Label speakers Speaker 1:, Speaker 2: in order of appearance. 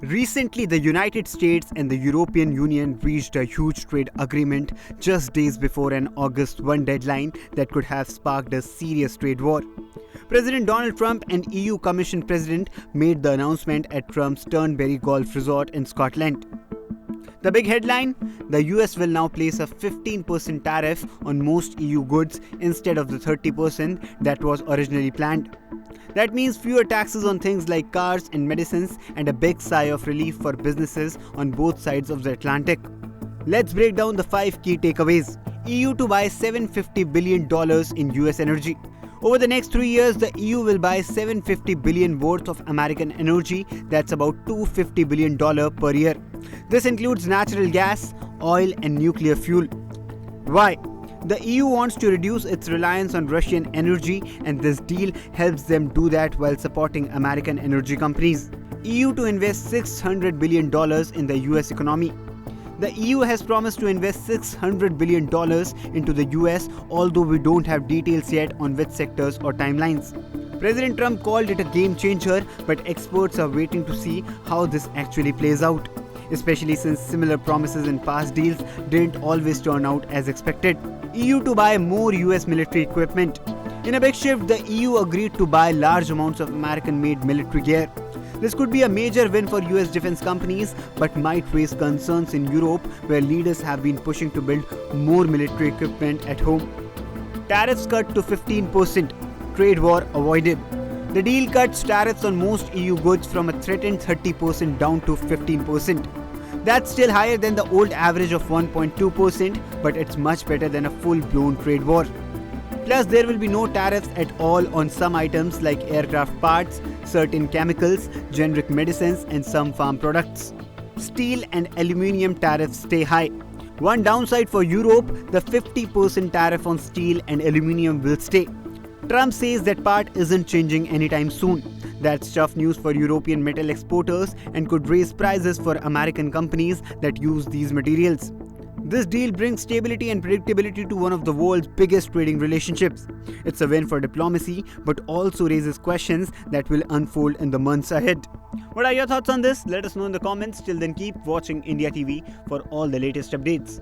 Speaker 1: Recently, the United States and the European Union reached a huge trade agreement just days before an August 1 deadline that could have sparked a serious trade war. President Donald Trump and EU Commission President made the announcement at Trump's Turnberry Golf Resort in Scotland. The big headline: the US will now place a 15% tariff on most EU goods instead of the 30% that was originally planned. That means fewer taxes on things like cars and medicines, and a big sigh of relief for businesses on both sides of the Atlantic. Let's break down the 5 key takeaways. EU to buy $750 billion in US energy. Over the next 3 years, the EU will buy $750 billion worth of American energy. That's about $250 billion per year. This includes natural gas, oil, and nuclear fuel. Why? The EU wants to reduce its reliance on Russian energy, and this deal helps them do that while supporting American energy companies. EU to invest $600 billion in the US economy. The EU has promised to invest $600 billion into the US, although we don't have details yet on which sectors or timelines. President Trump called it a game changer, but experts are waiting to see how this actually plays out, especially since similar promises in past deals didn't always turn out as expected. EU to buy more US military equipment. In a big shift, the EU agreed to buy large amounts of American-made military gear. This could be a major win for US defense companies, but might raise concerns in Europe, where leaders have been pushing to build more military equipment at home. Tariffs cut to 15%. Trade war avoided. The deal cuts tariffs on most EU goods from a threatened 30% down to 15%. That's still higher than the old average of 1.2%, but it's much better than a full-blown trade war. Plus, there will be no tariffs at all on some items like aircraft parts, certain chemicals, generic medicines, and some farm products. Steel and aluminium tariffs stay high. One downside for Europe: the 50% tariff on steel and aluminium will stay. Trump says that part isn't changing anytime soon. That's tough news for European metal exporters and could raise prices for American companies that use these materials. This deal brings stability and predictability to one of the world's biggest trading relationships. It's a win for diplomacy, but also raises questions that will unfold in the months ahead. What are your thoughts on this? Let us know in the comments. Till then, keep watching India TV for all the latest updates.